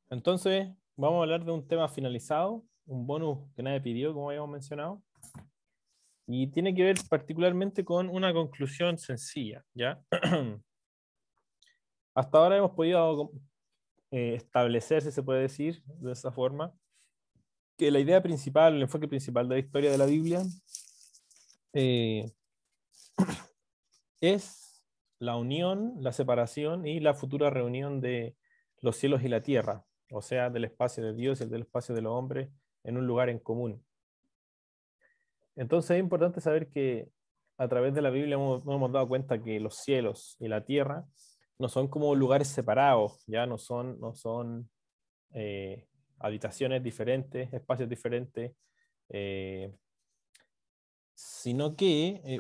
Entonces, vamos a hablar de un tema finalizado, un bonus que nadie pidió, como habíamos mencionado, y tiene que ver particularmente con una conclusión sencilla, ¿ya? Hasta ahora hemos podido establecer, si se puede decir, de esa forma, que la idea principal, el enfoque principal de la historia de la Biblia eh, es la unión, la separación y la futura reunión de los cielos y la tierra, o sea, del espacio de Dios y del espacio de los hombres en un lugar en común. Entonces es importante saber que a través de la Biblia nos hemos dado cuenta que los cielos y la tierra no son como lugares separados, ya no son eh, habitaciones diferentes, espacios diferentes, eh,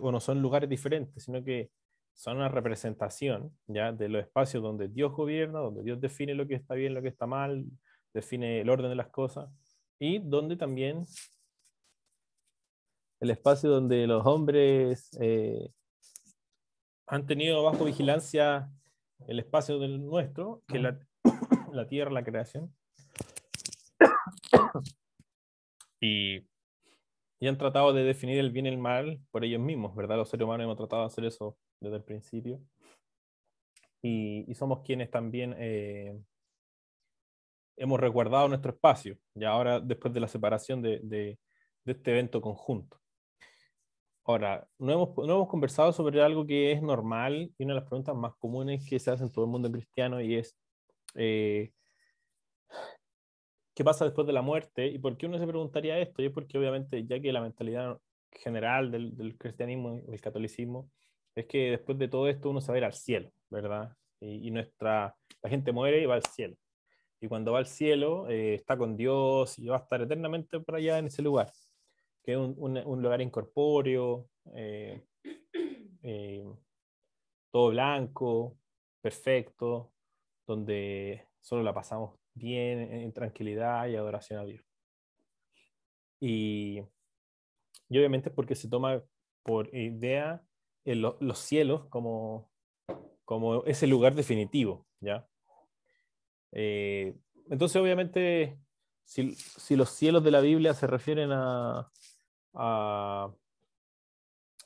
o no son lugares diferentes, sino que son una representación ya de los espacios donde Dios gobierna, donde Dios define lo que está bien, lo que está mal, define el orden de las cosas, y donde también el espacio donde los hombres han tenido bajo vigilancia el espacio del nuestro, que es la tierra, la creación, y, y han tratado de definir el bien y el mal por ellos mismos, ¿verdad? Los seres humanos hemos tratado de hacer eso desde el principio, y somos quienes también hemos resguardado nuestro espacio, y ahora después de la separación de este evento conjunto. Ahora, no hemos conversado sobre algo que es normal y una de las preguntas más comunes que se hace en todo el mundo cristiano y es eh, ¿qué pasa después de la muerte? ¿Y por qué uno se preguntaría esto? Y es porque obviamente ya que la mentalidad general del cristianismo y el catolicismo es que después de todo esto uno se va a ir al cielo, ¿verdad? Y la gente muere y va al cielo. Y cuando va al cielo está con Dios y va a estar eternamente por allá en ese lugar, que es un lugar incorpóreo, eh, todo blanco, perfecto, donde solo la pasamos bien, en tranquilidad y adoración a Dios. Y, y obviamente es porque se toma por idea los cielos como ese lugar definitivo, ¿ya? Eh, entonces, obviamente, si los cielos de la Biblia se refieren a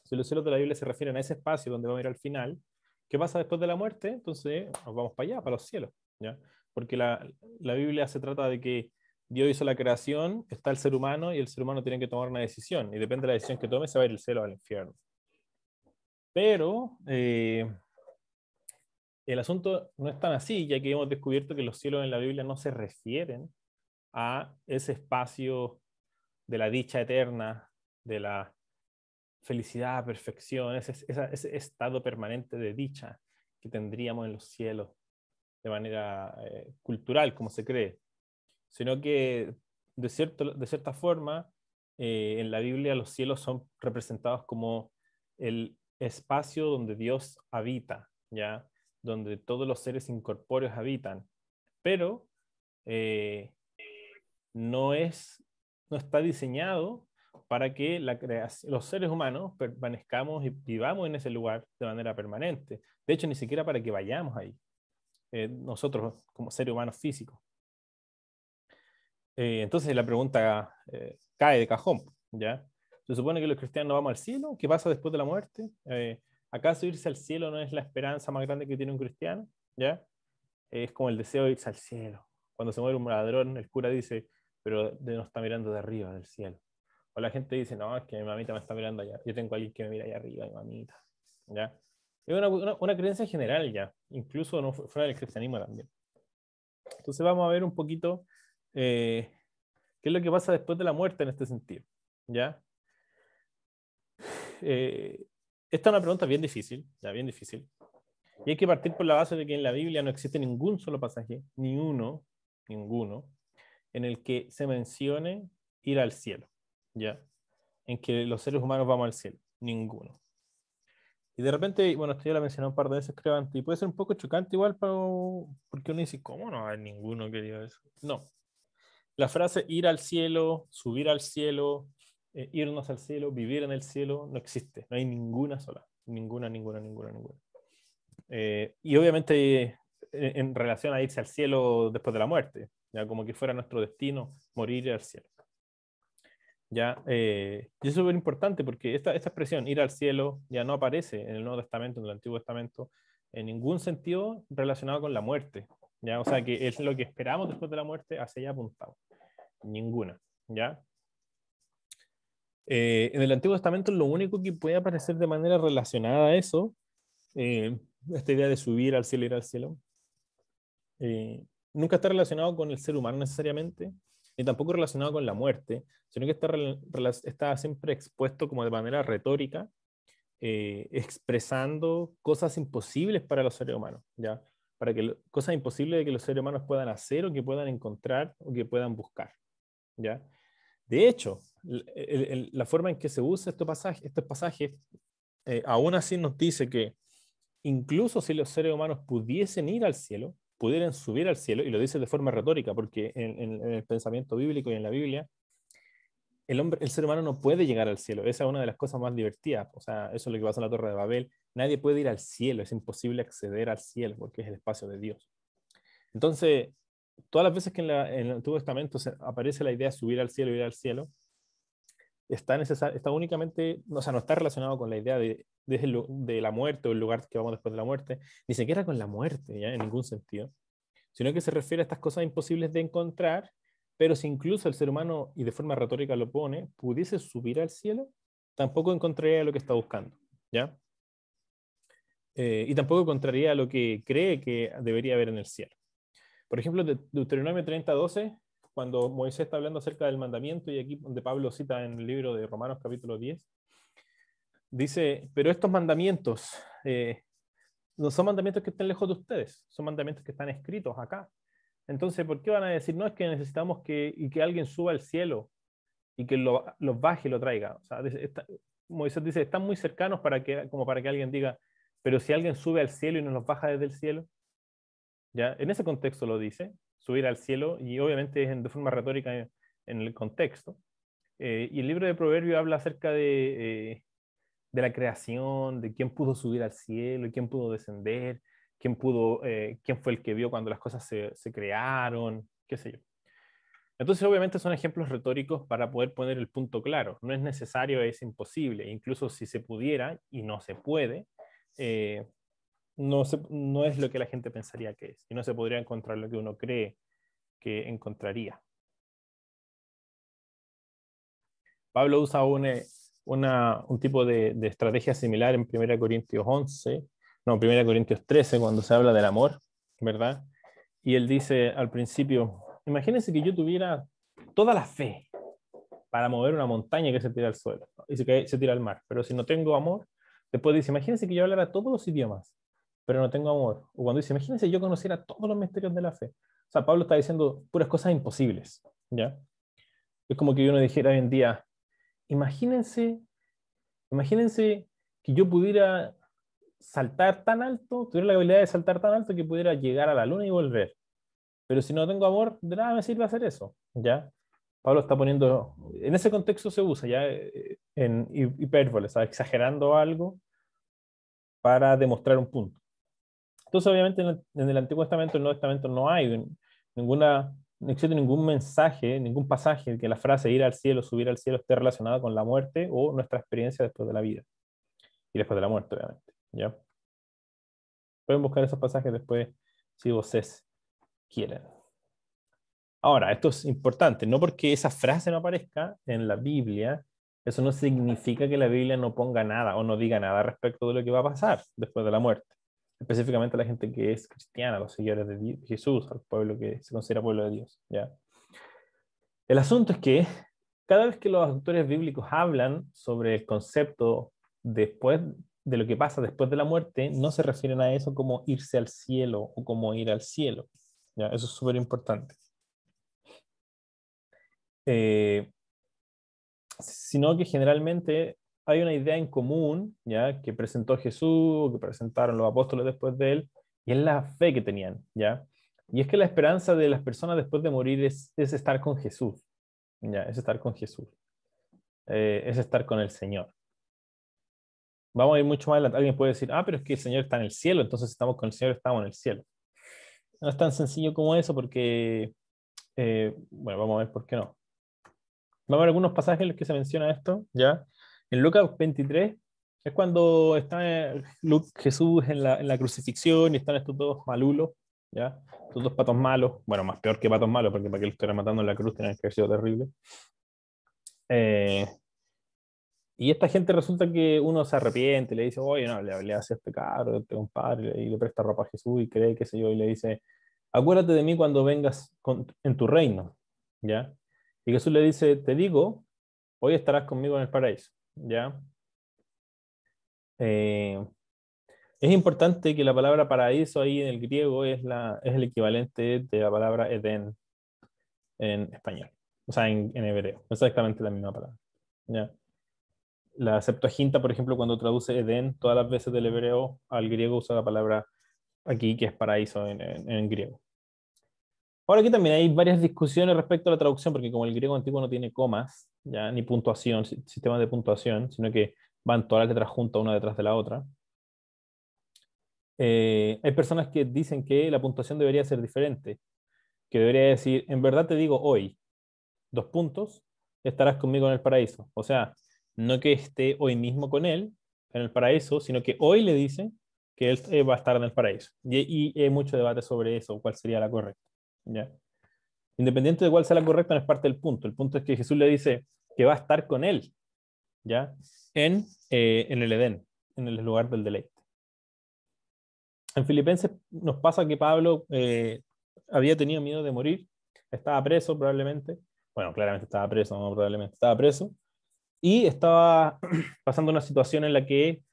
si los cielos de la Biblia se refieren a ese espacio donde vamos a ir al final, ¿qué pasa después de la muerte? Entonces nos vamos para allá, para los cielos, ¿ya? Porque la Biblia se trata de que Dios hizo la creación, está el ser humano y el ser humano tiene que tomar una decisión y depende de la decisión que tome se va a ir al cielo o al infierno. Pero el asunto no es tan así, ya que hemos descubierto que los cielos en la Biblia no se refieren a ese espacio de la dicha eterna, de la felicidad, perfección, ese estado permanente de dicha que tendríamos en los cielos de manera cultural, como se cree, sino que de cierta forma en la Biblia los cielos son representados como el espacio donde Dios habita, ¿ya? Donde todos los seres incorpóreos habitan, pero eh, no es, no está diseñado para que los seres humanos permanezcamos y vivamos en ese lugar de manera permanente. De hecho, ni siquiera para que vayamos ahí, nosotros como seres humanos físicos. Entonces la pregunta cae de cajón, ¿ya? Se supone que los cristianos no vamos al cielo. ¿Qué pasa después de la muerte? ¿Acaso irse al cielo no es la esperanza más grande que tiene un cristiano? ¿Ya? Es como el deseo de irse al cielo. Cuando se muere un ladrón, el cura dice, pero nos está mirando de arriba, del cielo. O la gente dice, no, es que mi mamita me está mirando allá. Yo tengo a alguien que me mira allá arriba, mi mamita. ¿Ya? Es una creencia general ya, incluso no fuera del cristianismo también. Entonces vamos a ver un poquito qué es lo que pasa después de la muerte en este sentido. ¿Ya? Eh, esta es una pregunta bien difícil, ya bien difícil. Y hay que partir por la base de que en la Biblia no existe ningún solo pasaje, ni uno, ninguno, en el que se mencione ir al cielo, ¿ya? En que los seres humanos vamos al cielo, ninguno. Y de repente, bueno, esto ya lo mencioné un par de veces, creo, antes, y puede ser un poco chocante igual, porque uno dice, ¿cómo no hay ninguno que diga eso? No. La frase ir al cielo, subir al cielo, irnos al cielo, vivir en el cielo, no existe. No hay ninguna sola. Ninguna, ninguna, ninguna, ninguna. Y obviamente en relación a irse al cielo después de la muerte, ya como que fuera nuestro destino morir y ir al cielo. ¿Ya? Y es súper importante porque esta expresión, ir al cielo, ya no aparece en el Nuevo Testamento, en el Antiguo Testamento, en ningún sentido relacionado con la muerte. ¿Ya? O sea, que es lo que esperamos después de la muerte, hacia allá apuntamos. Ninguna. ¿Ya? En el Antiguo Testamento lo único que puede aparecer de manera relacionada a eso, esta idea de subir al cielo, ir al cielo, nunca está relacionado con el ser humano necesariamente, ni tampoco relacionado con la muerte, sino que está siempre expuesto como de manera retórica, expresando cosas imposibles para los seres humanos, ¿ya? Para que cosas imposibles de que los seres humanos puedan hacer o que puedan encontrar o que puedan buscar, ¿ya? De hecho, la forma en que se usa estos pasajes aún así nos dice que incluso si los seres humanos pudiesen ir al cielo, pudieran subir al cielo, y lo dice de forma retórica, porque en el pensamiento bíblico y en la Biblia, el ser humano no puede llegar al cielo. Esa es una de las cosas más divertidas. O sea, eso es lo que pasa en la Torre de Babel. Nadie puede ir al cielo, es imposible acceder al cielo porque es el espacio de Dios. Entonces, todas las veces que en el Antiguo Testamento aparece la idea de subir al cielo, ir al cielo, está únicamente, o sea, no está relacionado con la idea de la muerte o el lugar que vamos después de la muerte, ni siquiera con la muerte, ¿ya? En ningún sentido, sino que se refiere a estas cosas imposibles de encontrar, pero si incluso el ser humano, y de forma retórica lo pone, pudiese subir al cielo, tampoco encontraría lo que está buscando, ¿ya? Y tampoco encontraría lo que cree que debería haber en el cielo. Por ejemplo, Deuteronomio 30:12, cuando Moisés está hablando acerca del mandamiento, y aquí donde Pablo cita en el libro de Romanos capítulo 10, dice, pero estos mandamientos no son mandamientos que estén lejos de ustedes, son mandamientos que están escritos acá. Entonces, ¿por qué van a decir, no, es que necesitamos que alguien suba al cielo y que los baje y lo traiga? O sea, Moisés dice, están muy cercanos como para que alguien diga, pero si alguien sube al cielo y nos los baja desde el cielo, ¿ya? En ese contexto lo dice, subir al cielo, y obviamente es de forma retórica en el contexto. Y el libro de Proverbios habla acerca de la creación, de quién pudo subir al cielo, quién pudo descender, quién fue el que vio cuando las cosas se crearon, qué sé yo. Entonces, obviamente son ejemplos retóricos para poder poner el punto claro. No es necesario, es imposible. Incluso si se pudiera, y no se puede, no es lo que la gente pensaría que es. Y no se podría encontrar lo que uno cree que encontraría. Pablo usa un tipo de estrategia similar en 1 Corintios 11, no, 1 Corintios 13, cuando se habla del amor, ¿verdad? Y él dice al principio, imagínense que yo tuviera toda la fe para mover una montaña que se tira al suelo y se tira al mar, pero si no tengo amor, después dice, imagínense que yo hablara todos los idiomas, pero no tengo amor. O cuando dice, imagínense que yo conociera todos los misterios de la fe. O sea, Pablo está diciendo puras cosas imposibles, ¿ya? Es como que uno dijera hoy en día, imagínense, imagínense que yo pudiera saltar tan alto, tuviera la habilidad de saltar tan alto que pudiera llegar a la luna y volver. Pero si no tengo amor, de nada me sirve hacer eso, ¿ya? Pablo está poniendo, en ese contexto se usa ya en hipérbole, está exagerando algo para demostrar un punto. Entonces, obviamente, en el Antiguo Testamento, en el Nuevo Testamento no hay no existe ningún mensaje, ningún pasaje que la frase ir al cielo, subir al cielo esté relacionada con la muerte o nuestra experiencia después de la vida y después de la muerte, obviamente, ¿ya? Pueden buscar esos pasajes después si ustedes quieren. Ahora, esto es importante, no porque esa frase no aparezca en la Biblia, eso no significa que la Biblia no ponga nada o no diga nada respecto de lo que va a pasar después de la muerte. Específicamente a la gente que es cristiana, los seguidores de Jesús, al pueblo que se considera pueblo de Dios, ¿ya? El asunto es que cada vez que los autores bíblicos hablan sobre el concepto después de lo que pasa después de la muerte, no se refieren a eso como irse al cielo o como ir al cielo, ¿ya? Eso es súper importante. Sino que generalmente hay una idea en común, ¿ya? Que presentó Jesús, que presentaron los apóstoles después de él, y es la fe que tenían, ¿ya? Y es que la esperanza de las personas después de morir es estar con Jesús, ¿ya? Es estar con Jesús, es estar con el Señor. Vamos a ir mucho más adelante. Alguien puede decir, pero es que el Señor está en el cielo, entonces estamos con el Señor, estamos en el cielo. no es tan sencillo como eso porque, bueno, vamos a ver por qué no. Vamos a ver algunos pasajes en los que se menciona esto, ¿ya? En Lucas 23 es cuando está Jesús en la crucifixión y están estos dos malulos, ¿ya? Estos dos patos malos, bueno, más peor que patos malos, porque para que lo estuvieran matando en la cruz tiene que haber sido terrible. Eh, y esta gente resulta que uno se arrepiente, le dice, oye, no, le hace este caro, este compadre, y le presta ropa a Jesús y cree, qué sé yo, y le dice, acuérdate de mí cuando vengas en tu reino, ¿ya? Y Jesús le dice, te digo, hoy estarás conmigo en el paraíso, ¿ya? Eh, es importante que la palabra paraíso ahí en el griego es el equivalente de la palabra Edén en español, o sea, en hebreo, exactamente la misma palabra, ¿ya? La Septuaginta, por ejemplo, cuando traduce Edén, todas las veces del hebreo al griego usa la palabra aquí que es paraíso en griego. Ahora aquí también hay varias discusiones respecto a la traducción, porque como el griego antiguo no tiene comas, ya ni puntuación, sistema de puntuación, sino que van todas las letras juntas una detrás de la otra. Hay personas que dicen que la puntuación debería ser diferente, que debería decir, en verdad te digo hoy, dos puntos, estarás conmigo en el paraíso. O sea, no que esté hoy mismo con él en el paraíso, sino que hoy le dice que él va a estar en el paraíso. Y hay mucho debate sobre eso, cuál sería la correcta. ¿Ya? Independiente de cuál sea la correcta, no es parte del punto. El punto es que Jesús le dice que va a estar con él, ¿ya? En el Edén, en el lugar del deleite. En Filipenses nos pasa que Pablo había tenido miedo de morir, estaba preso probablemente, bueno, claramente estaba preso, no probablemente, estaba preso, y estaba pasando una situación en la que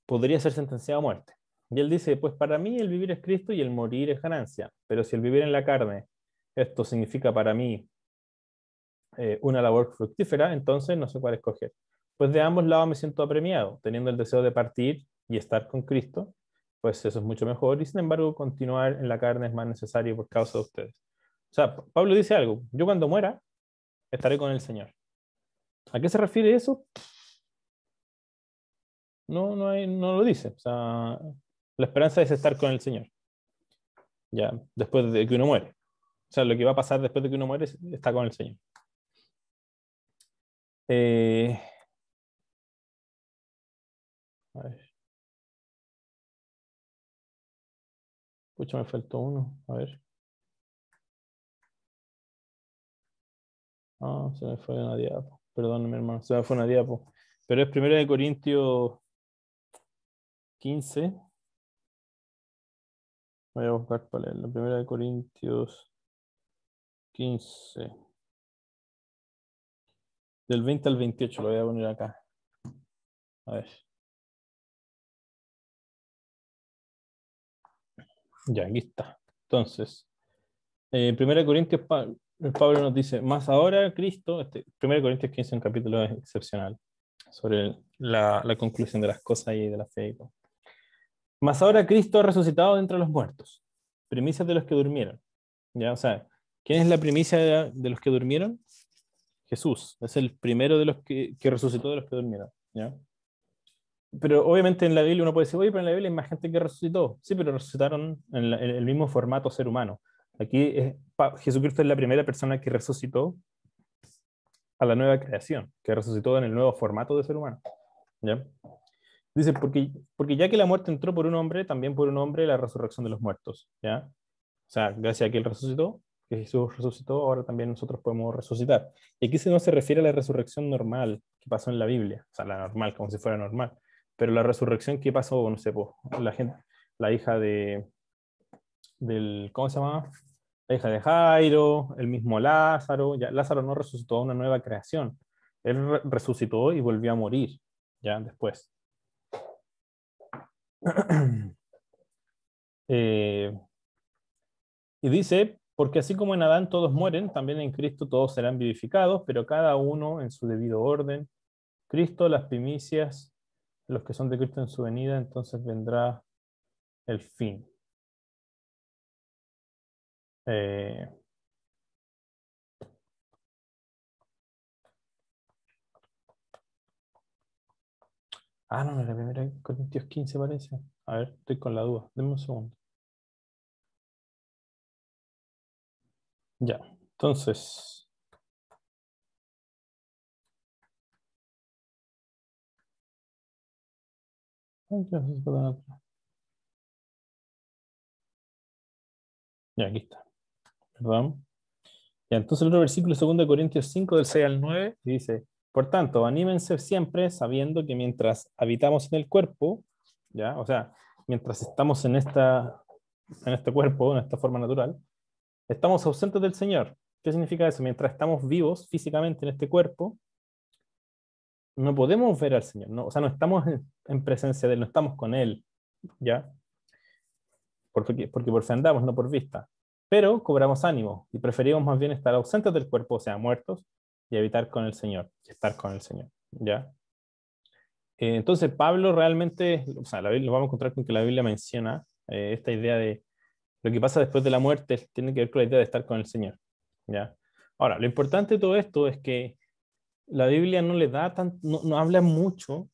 podría ser sentenciado a muerte. Y él dice, pues para mí el vivir es Cristo y el morir es ganancia, pero si el vivir en la carne, esto significa para mí una labor fructífera, entonces no sé cuál escoger. Pues de ambos lados me siento apremiado, teniendo el deseo de partir y estar con Cristo, pues eso es mucho mejor, y sin embargo continuar en la carne es más necesario por causa de ustedes. O sea, Pablo dice algo, yo cuando muera estaré con el Señor. ¿A qué se refiere eso? No lo dice. O sea, la esperanza es estar con el Señor, ya, después de que uno muere. O sea, lo que va a pasar después de que uno muere está con el Señor. Eh, a ver, pucha, me faltó uno. A ver. Ah, se me fue una diapo. Perdón, mi hermano, se me fue una diapo. Pero es 1 Corintios 15. Voy a buscar para leerlo. 1 Corintios 15. Del 20 al 28 lo voy a poner acá. A ver. Ya, aquí está. Entonces, 1 Corintios, Pablo nos dice, más ahora Cristo, 1 Corintios 15 es un capítulo excepcional sobre la conclusión de las cosas y de la fe. Más ahora Cristo ha resucitado de entre los muertos, primicias de los que durmieron. ¿Ya? O sea, ¿quién es la primicia de los que durmieron? Jesús, es el primero de los que resucitó de los que durmieron. ¿Ya? Pero obviamente en la Biblia uno puede decir, oye, pero en la Biblia hay más gente que resucitó. Sí, pero resucitaron en el mismo formato ser humano. Aquí Jesucristo es la primera persona que resucitó a la nueva creación, que resucitó en el nuevo formato de ser humano. ¿Ya? Dice, porque ya que la muerte entró por un hombre, también por un hombre la resurrección de los muertos. ¿Ya? O sea, gracias a que Él resucitó, que Jesús resucitó, ahora también nosotros podemos resucitar. Y aquí no se refiere a la resurrección normal que pasó en la Biblia, o sea, la normal, como si fuera normal, pero la resurrección que pasó, no sé, la gente, la hija ¿cómo se llama? La hija de Jairo, el mismo Lázaro, ya Lázaro no resucitó a una nueva creación, él resucitó y volvió a morir, ya después. eh, Y dice, porque así como en Adán todos mueren, también en Cristo todos serán vivificados, pero cada uno en su debido orden. Cristo, las primicias, los que son de Cristo en su venida, entonces vendrá el fin. Eh, no, la primera Corintios 15 parece. A ver, estoy con la duda. Deme un segundo. Ya, entonces, ya, aquí está, perdón. Ya, entonces el otro versículo, 2 Corintios 5 del 6 al 9, dice, por tanto, anímense siempre sabiendo que mientras habitamos en el cuerpo, ya, o sea, mientras estamos en este cuerpo, en esta forma natural, estamos ausentes del Señor. ¿Qué significa eso? Mientras estamos vivos físicamente en este cuerpo, no podemos ver al Señor, ¿no? O sea, no estamos en presencia de Él, no estamos con Él, ¿ya? Porque por fe andamos, no por vista. Pero cobramos ánimo y preferimos más bien estar ausentes del cuerpo, o sea, muertos, y habitar con el Señor, y estar con el Señor, ¿ya? Entonces, Pablo realmente, o sea, la Biblia, lo vamos a encontrar con que la Biblia menciona esta idea de lo que pasa después de la muerte, tiene que ver con la idea de estar con el Señor, ¿ya? Ahora, lo importante de todo esto es que la Biblia no le da no habla mucho,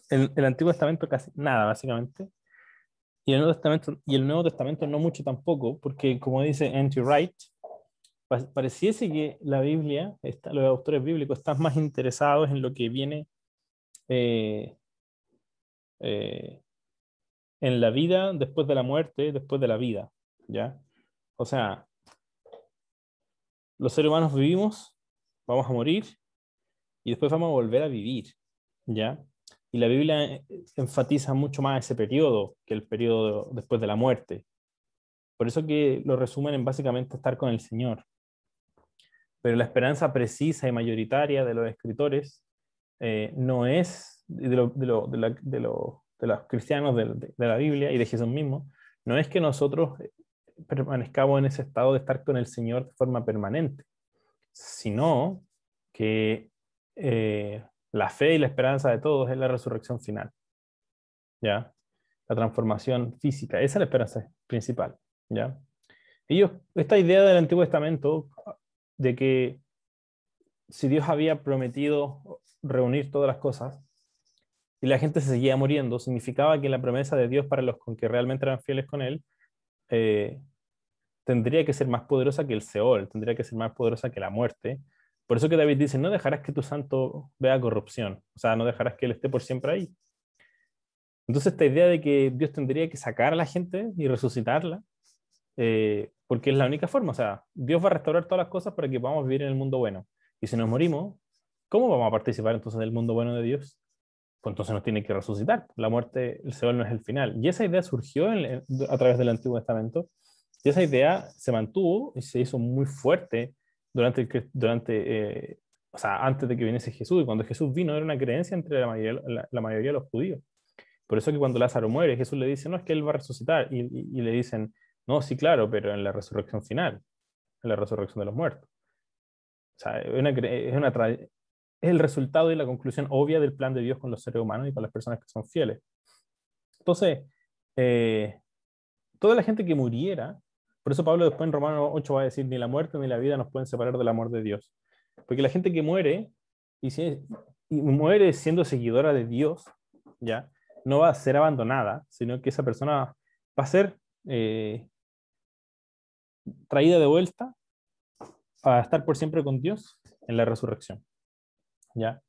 el Antiguo Testamento casi nada, básicamente, y el Nuevo Testamento no mucho tampoco, porque como dice N.T. Wright, pareciese que la Biblia, los autores bíblicos están más interesados en lo que viene eh, eh, en la vida después de la muerte, después de la vida, ¿ya? O sea, los seres humanos vivimos, vamos a morir y después vamos a volver a vivir, ¿ya? Y la Biblia enfatiza mucho más ese periodo que el periodo después de la muerte. Por eso que lo resumen en básicamente estar con el Señor. Pero la esperanza precisa y mayoritaria de los escritores no es, de los cristianos de la Biblia y de Jesús mismo, no es que nosotros permanezcamos en ese estado de estar con el Señor de forma permanente, sino que la fe y la esperanza de todos es la resurrección final, ¿ya? La transformación física, esa es la esperanza principal, ¿ya? Esta idea del Antiguo Testamento de que si Dios había prometido reunir todas las cosas y la gente se seguía muriendo, significaba que la promesa de Dios para los con que realmente eran fieles con Él eh, tendría que ser más poderosa que el Seol, tendría que ser más poderosa que la muerte. Por eso que David dice, no dejarás que tu santo vea corrupción, o sea, no dejarás que Él esté por siempre ahí. Entonces esta idea de que Dios tendría que sacar a la gente y resucitarla, porque es la única forma, o sea, Dios va a restaurar todas las cosas para que podamos vivir en el mundo bueno. Y si nos morimos, ¿cómo vamos a participar entonces del mundo bueno de Dios? Pues entonces nos tiene que resucitar. La muerte, el Seol no es el final. Y esa idea surgió a través del Antiguo Testamento. Y esa idea se mantuvo y se hizo muy fuerte o sea, antes de que viniese Jesús. Y cuando Jesús vino era una creencia entre la mayoría de los judíos. Por eso que cuando Lázaro muere, Jesús le dice, no, es que él va a resucitar. Y le dicen, no, sí, claro, pero en la resurrección final, en la resurrección de los muertos. O sea, es el resultado y la conclusión obvia del plan de Dios con los seres humanos y con las personas que son fieles. Entonces, eh, toda la gente que muriera, por eso Pablo después en Romanos 8 va a decir, ni la muerte ni la vida nos pueden separar del amor de Dios. Porque la gente que muere, y muere siendo seguidora de Dios, ¿ya? No va a ser abandonada, sino que esa persona va a ser traída de vuelta a estar por siempre con Dios en la resurrección, ¿ya?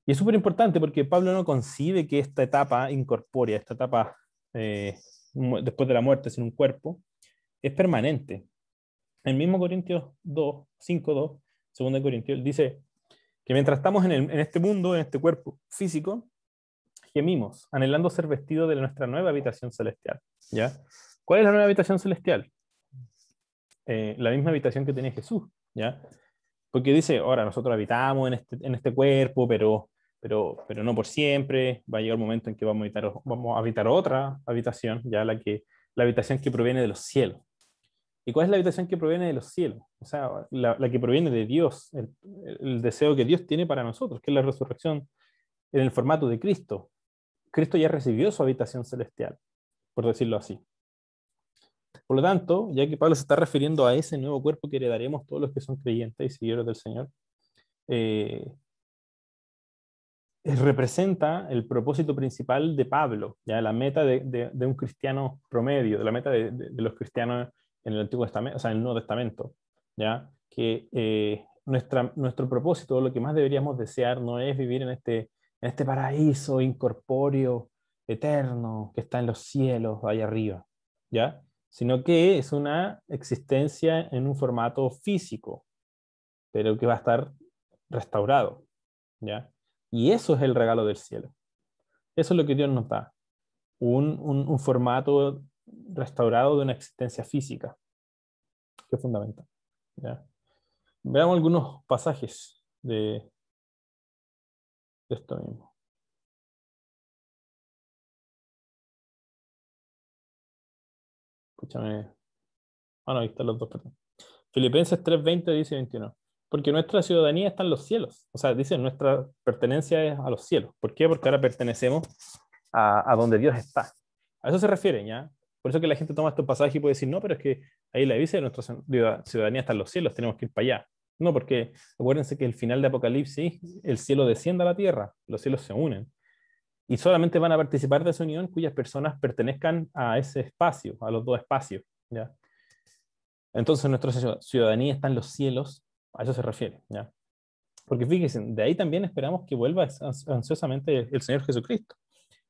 Y es súper importante porque Pablo no concibe que esta etapa incorpórea, esta etapa eh, después de la muerte sin un cuerpo, es permanente. El mismo Corintios 2, 5, 2, 2 Corintios, dice que mientras estamos en este mundo, en este cuerpo físico, gemimos, anhelando ser vestidos de nuestra nueva habitación celestial. ¿Ya? ¿Cuál es la nueva habitación celestial? La misma habitación que tenía Jesús. ¿Ya? Porque dice, ahora nosotros habitamos en este cuerpo, pero no por siempre. Va a llegar un momento en que vamos a habitar otra habitación, ya la habitación que proviene de los cielos. ¿Y cuál es la habitación que proviene de los cielos? O sea, la que proviene de Dios, el deseo que Dios tiene para nosotros, que es la resurrección en el formato de Cristo. Cristo ya recibió su habitación celestial, por decirlo así. Por lo tanto, ya que Pablo se está refiriendo a ese nuevo cuerpo que heredaremos todos los que son creyentes y seguidores del Señor, eh, representa el propósito principal de Pablo, ya la meta de un cristiano promedio, de la meta de los cristianos en el Antiguo Testamento, o sea, en el Nuevo Testamento, ¿ya? Que nuestro propósito, lo que más deberíamos desear, no es vivir en este paraíso incorpóreo, eterno, que está en los cielos, allá arriba, ¿ya? Sino que es una existencia en un formato físico, pero que va a estar restaurado, ¿ya? Y eso es el regalo del cielo. Eso es lo que Dios nos da, un formato restaurado de una existencia física, que es fundamental, ¿ya? Veamos algunos pasajes de esto mismo. Escúchame. Ah, no, ahí están los dos, perdón. Filipenses 3:20 dice 21. Porque nuestra ciudadanía está en los cielos. O sea, dice nuestra pertenencia es a los cielos. ¿Por qué? Porque ahora pertenecemos a donde Dios está. A eso se refiere, ¿ya? Por eso que la gente toma estos pasajes y puede decir, no, pero es que ahí la dice nuestra ciudadanía está en los cielos, tenemos que ir para allá. No, porque acuérdense que el final de Apocalipsis, el cielo desciende a la tierra, los cielos se unen. Y solamente van a participar de esa unión cuyas personas pertenezcan a ese espacio, a los dos espacios, ¿ya? Entonces nuestra ciudadanía está en los cielos, a eso se refiere, ¿ya? Porque fíjense, de ahí también esperamos que vuelva ansiosamente el Señor Jesucristo,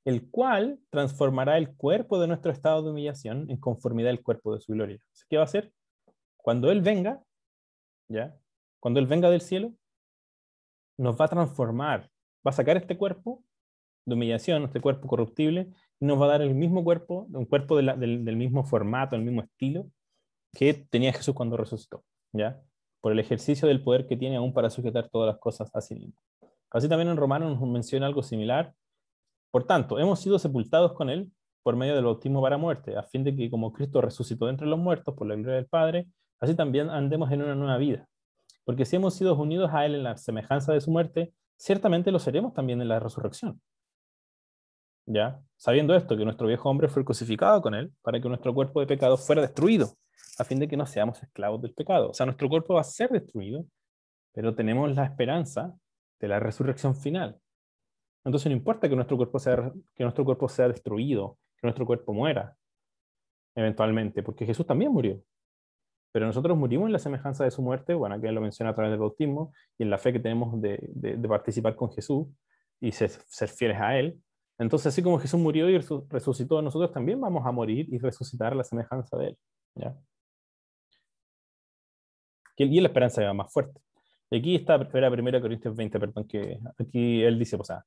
el cual transformará el cuerpo de nuestro estado de humillación en conformidad al cuerpo de su gloria. ¿Qué va a hacer? Cuando Él venga, ¿ya? Cuando Él venga del cielo, nos va a transformar, va a sacar este cuerpo de humillación, este cuerpo corruptible, y nos va a dar el mismo cuerpo, un cuerpo del mismo formato, el mismo estilo, que tenía Jesús cuando resucitó, ¿ya? Por el ejercicio del poder que tiene aún para sujetar todas las cosas a sí mismo. Así también en Romanos nos menciona algo similar. Por tanto, hemos sido sepultados con Él por medio del bautismo para muerte, a fin de que como Cristo resucitó de entre los muertos por la gloria del Padre, así también andemos en una nueva vida. Porque si hemos sido unidos a Él en la semejanza de su muerte, ciertamente lo seremos también en la resurrección. ¿Ya? Sabiendo esto, que nuestro viejo hombre fue crucificado con Él para que nuestro cuerpo de pecado fuera destruido, a fin de que no seamos esclavos del pecado. O sea, nuestro cuerpo va a ser destruido, pero tenemos la esperanza de la resurrección final. Entonces no importa que nuestro cuerpo sea destruido, que nuestro cuerpo muera eventualmente, porque Jesús también murió. Pero nosotros murimos en la semejanza de su muerte, bueno, que él lo menciona a través del bautismo, y en la fe que tenemos de participar con Jesús y ser fieles a Él. Entonces, así como Jesús murió y resucitó, nosotros también vamos a morir y resucitar a la semejanza de Él, ¿ya? Y la esperanza va más fuerte. Y aquí está, era 1 Corintios 20, perdón, que aquí él dice, o sea,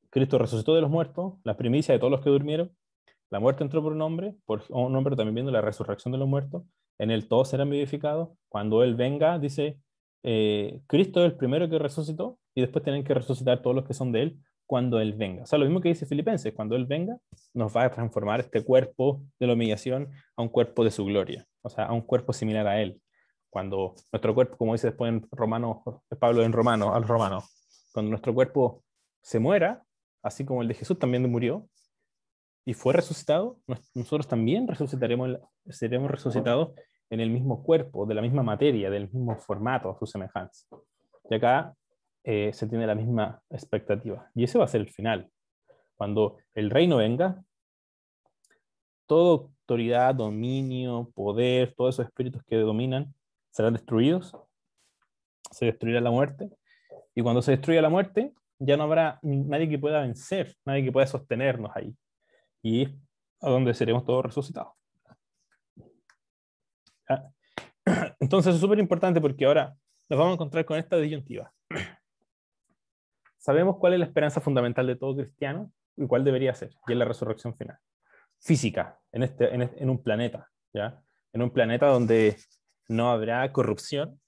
Cristo resucitó de los muertos, la primicia de todos los que durmieron, la muerte entró por un hombre también viendo la resurrección de los muertos, en él todos serán vivificados, cuando él venga, dice, Cristo es el primero que resucitó, y después tienen que resucitar todos los que son de él, cuando él venga. O sea, lo mismo que dice Filipenses, cuando él venga, nos va a transformar este cuerpo de la humillación a un cuerpo de su gloria, o sea, a un cuerpo similar a él. Cuando nuestro cuerpo, como dice después en Romanos, Pablo en Romanos, a los romanos, cuando nuestro cuerpo se muera, así como el de Jesús también murió y fue resucitado, nosotros también seremos resucitados en el mismo cuerpo, de la misma materia, del mismo formato, a su semejanza. Y acá se tiene la misma expectativa. Y ese va a ser el final. Cuando el reino venga, toda autoridad, dominio, poder, todos esos espíritus que dominan serán destruidos, se destruirá la muerte, y cuando se destruya la muerte, ya no habrá nadie que pueda vencer, nadie que pueda sostenernos ahí. Y es a donde seremos todos resucitados. ¿Ah? Entonces es súper importante porque ahora nos vamos a encontrar con esta disyuntiva. Sabemos cuál es la esperanza fundamental de todo cristiano y cuál debería ser, y es la resurrección final. Física, en un planeta, ¿ya? En un planeta donde no habrá corrupción,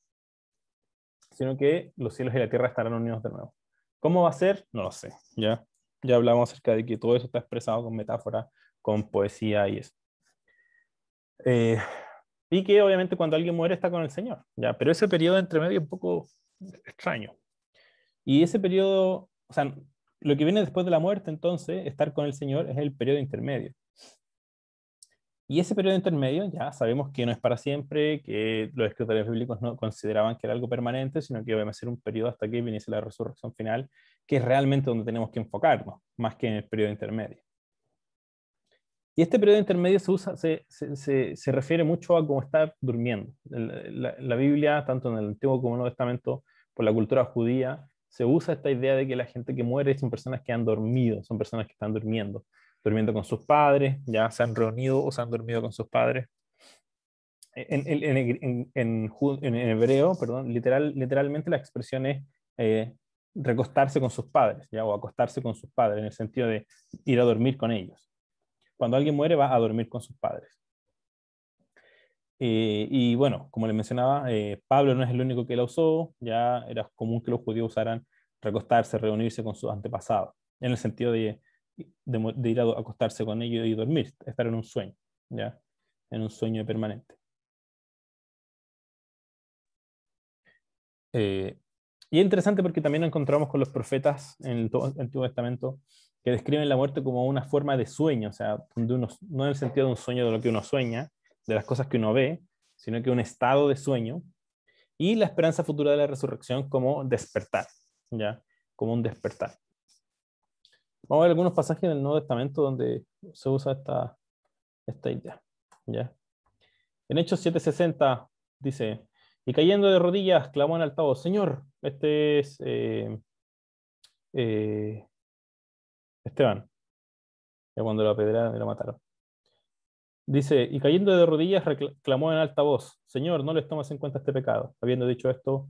sino que los cielos y la tierra estarán unidos de nuevo. ¿Cómo va a ser? No lo sé, ¿ya? Ya hablamos acerca de que todo eso está expresado con metáfora, con poesía y eso. Y que obviamente cuando alguien muere está con el Señor, ¿ya? Pero ese periodo entre medio es un poco extraño. Y ese periodo, o sea, lo que viene después de la muerte, entonces, estar con el Señor es el periodo intermedio. Y ese periodo intermedio ya sabemos que no es para siempre, que los escritores bíblicos no consideraban que era algo permanente, sino que va a ser un periodo hasta que viniese la resurrección final, que es realmente donde tenemos que enfocarnos, más que en el periodo intermedio. Y este periodo intermedio se refiere mucho a cómo estar durmiendo. La Biblia, tanto en el Antiguo como en el Nuevo Testamento, por la cultura judía, se usa esta idea de que la gente que muere son personas que han dormido, son personas que están durmiendo con sus padres, ya se han reunido o se han dormido con sus padres. En hebreo, perdón, literalmente la expresión es recostarse con sus padres, ¿ya? O acostarse con sus padres, en el sentido de ir a dormir con ellos. Cuando alguien muere va a dormir con sus padres. Y bueno, como les mencionaba, Pablo no es el único que la usó, ya era común que los judíos usaran recostarse, reunirse con sus antepasados, en el sentido de ir a acostarse con ellos y dormir, estar en un sueño, ¿ya? En un sueño permanente. Y es interesante porque también nos encontramos con los profetas en el Antiguo Testamento que describen la muerte como una forma de sueño, o sea, donde no en el sentido de un sueño de lo que uno sueña, de las cosas que uno ve, sino que un estado de sueño, y la esperanza futura de la resurrección como despertar, ¿ya? Como un despertar. Vamos a ver algunos pasajes del Nuevo Testamento donde se usa esta idea, ¿ya? En Hechos 7:60 dice, y cayendo de rodillas, clamó en altavoz, Señor, este es eh, Esteban, ya cuando lo apedrearon y lo mataron. Dice, y cayendo de rodillas, clamó en alta voz, Señor, no les tomas en cuenta este pecado. Habiendo dicho esto,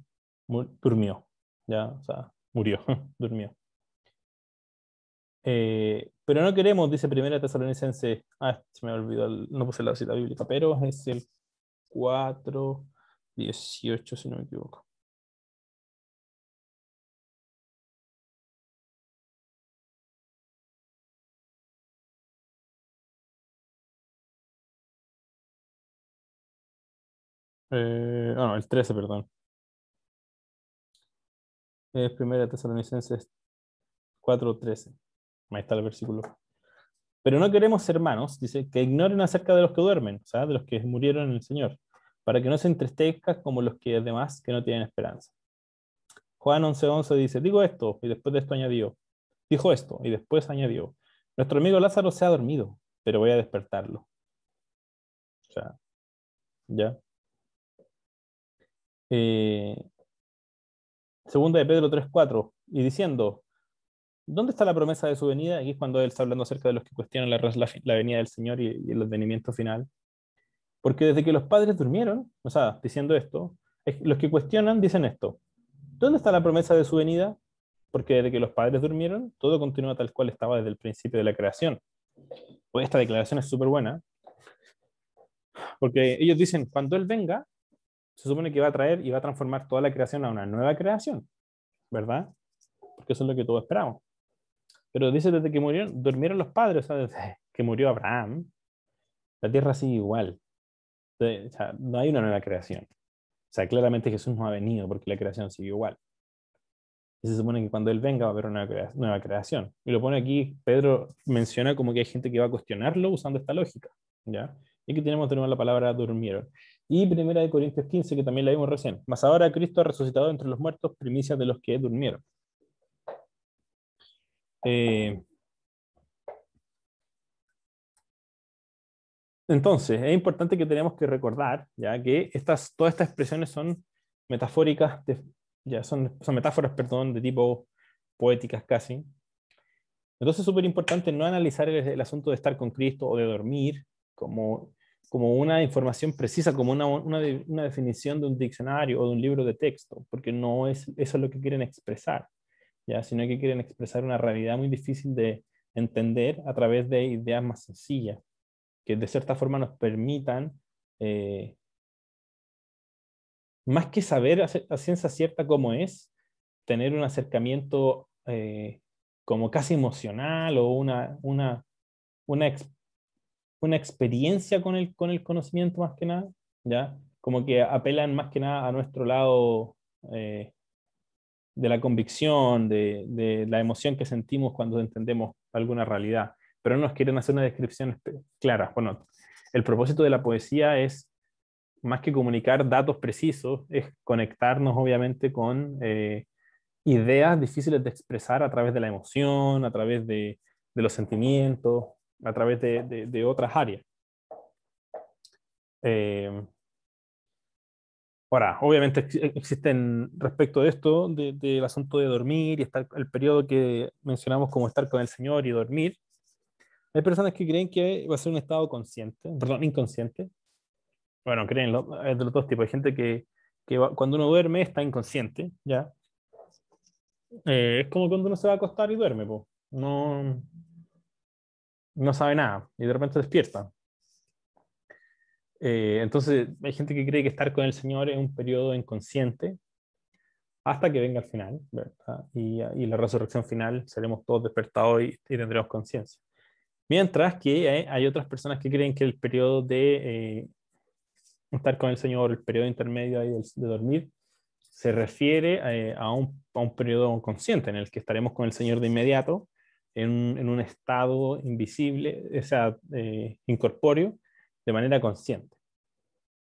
durmió, ya, o sea, murió, durmió. Pero no queremos, dice Primera Tesalonicense, se me olvidó, no puse la cita bíblica, pero es el 4:18, si no me equivoco. No, el 13, perdón. Es Primera Tesalonicenses 4:13. Ahí está el versículo. Pero no queremos, hermanos, dice, que ignoren acerca de los que duermen, o sea, de los que murieron en el Señor, para que no se entristezcan como los que demás que no tienen esperanza. Juan 11:11 dice, digo esto, y después de esto añadió, dijo esto, y después añadió, nuestro amigo Lázaro se ha dormido, pero voy a despertarlo. O sea, ya. Eh, Segunda de Pedro 3:4, y diciendo, ¿dónde está la promesa de su venida? Aquí es cuando él está hablando acerca de los que cuestionan la venida del Señor y el advenimiento final. Porque desde que los padres durmieron, o sea, diciendo esto, los que cuestionan dicen esto. ¿Dónde está la promesa de su venida? Porque desde que los padres durmieron, todo continúa tal cual estaba desde el principio de la creación. Pues esta declaración es súper buena, porque ellos dicen, cuando Él venga, se supone que va a traer y va a transformar toda la creación a una nueva creación, ¿verdad? Porque eso es lo que todos esperamos. Pero dice desde que durmieron los padres, o sea, desde que murió Abraham, la tierra sigue igual. O sea, no hay una nueva creación. O sea, claramente Jesús no ha venido porque la creación sigue igual. Y se supone que cuando Él venga va a haber una nueva creación. Y lo pone aquí, Pedro menciona como que hay gente que va a cuestionarlo usando esta lógica, ¿ya? Y que tenemos la palabra durmieron. Y Primera de Corintios 15, que también la vimos recién. Mas ahora Cristo ha resucitado entre los muertos, primicias de los que durmieron. Eh, entonces, es importante que tenemos que recordar, ya que todas estas expresiones son metafóricas, ya son metáforas, perdón, de tipo poéticas casi. Entonces es súper importante no analizar el asunto de estar con Cristo o de dormir como una información precisa, como una definición de un diccionario o de un libro de texto, porque no es eso lo que quieren expresar, ¿ya? Sino que quieren expresar una realidad muy difícil de entender a través de ideas más sencillas, que de cierta forma nos permitan, más que saber a ciencia cierta cómo es, tener un acercamiento como casi emocional o una, ex- una experiencia con el conocimiento más que nada, ¿ya? Como que apelan más que nada a nuestro lado eh, de la convicción, de la emoción que sentimos cuando entendemos alguna realidad, pero no nos quieren hacer una descripción clara. Bueno, el propósito de la poesía es, más que comunicar datos precisos, es conectarnos obviamente con ideas difíciles de expresar a través de la emoción, a través de los sentimientos. a través de otras áreas. Ahora, obviamente existen respecto de esto, del asunto de dormir y estar el periodo que mencionamos como estar con el Señor y dormir. Hay personas que creen que va a ser un estado consciente, perdón, inconsciente. Bueno, creen, hay de los dos tipos. Hay gente que cuando uno duerme está inconsciente, ¿ya? Es como cuando uno se va a acostar y duerme, po. No, no sabe nada y de repente despierta. Entonces, hay gente que cree que estar con el Señor es un periodo inconsciente hasta que venga el final, ¿verdad? Y la resurrección final seremos todos despertados y tendremos conciencia. Mientras que hay otras personas que creen que el periodo de estar con el Señor, el periodo intermedio ahí de dormir, se refiere a un periodo consciente en el que estaremos con el Señor de inmediato, en un estado invisible, o sea, incorpóreo, de manera consciente,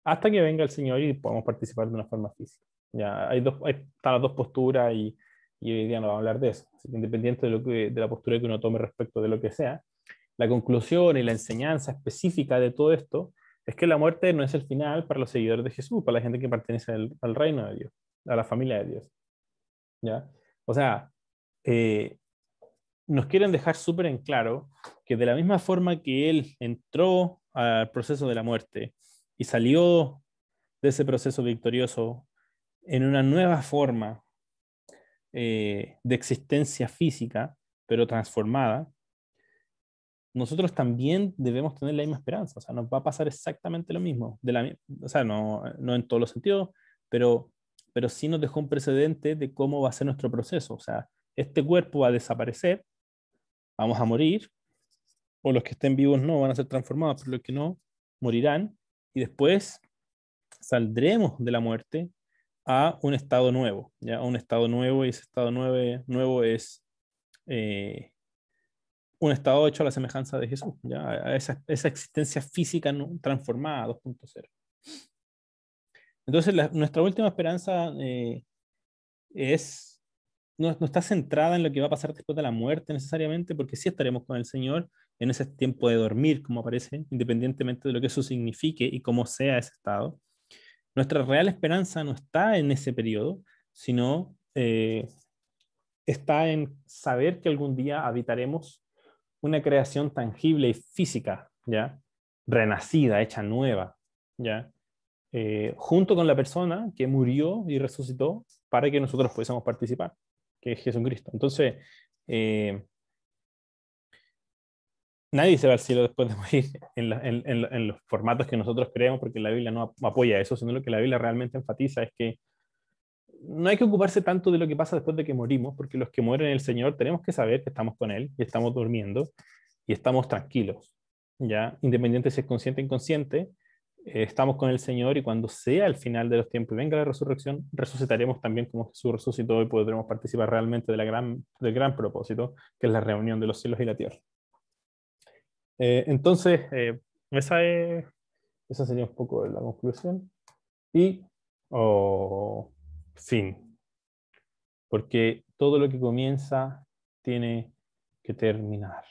hasta que venga el Señor y podamos participar de una forma física. Ya, están las dos posturas y hoy día no vamos a hablar de eso. Así que independiente de la postura que uno tome respecto de lo que sea, la conclusión y la enseñanza específica de todo esto es que la muerte no es el final para los seguidores de Jesús, para la gente que pertenece al reino de Dios, a la familia de Dios. ¿Ya? O sea, eh, nos quieren dejar súper en claro que de la misma forma que Él entró al proceso de la muerte y salió de ese proceso victorioso en una nueva forma de existencia física, pero transformada, nosotros también debemos tener la misma esperanza. O sea, nos va a pasar exactamente lo mismo. O sea, no en todos los sentidos, pero, pero sí nos dejó un precedente de cómo va a ser nuestro proceso. O sea, este cuerpo va a desaparecer, vamos a morir, o los que estén vivos no van a ser transformados, pero los que no morirán, y después saldremos de la muerte a un estado nuevo, ¿ya? A un estado nuevo, y ese estado nuevo es un estado hecho a la semejanza de Jesús, ¿ya? A esa existencia física transformada 2.0. Entonces, nuestra última esperanza es, no está centrada en lo que va a pasar después de la muerte necesariamente, porque sí estaremos con el Señor en ese tiempo de dormir, como aparece, independientemente de lo que eso signifique y cómo sea ese estado. Nuestra real esperanza no está en ese periodo, sino está en saber que algún día habitaremos una creación tangible y física, ¿ya? Renacida, hecha nueva, ¿ya? Junto con la persona que murió y resucitó para que nosotros pudiésemos participar, que es Jesucristo. Entonces, eh, nadie se va al cielo después de morir en los formatos que nosotros creemos, porque la Biblia no apoya eso, sino lo que la Biblia realmente enfatiza es que no hay que ocuparse tanto de lo que pasa después de que morimos, porque los que mueren en el Señor tenemos que saber que estamos con Él y estamos durmiendo y estamos tranquilos, ¿ya? Independiente si es consciente o inconsciente, estamos con el Señor y cuando sea el final de los tiempos y venga la resurrección, resucitaremos también como Jesús resucitó y podremos participar realmente del gran propósito, que es la reunión de los cielos y la tierra. Entonces, esa sería un poco la conclusión. Y, fin, porque todo lo que comienza tiene que terminar.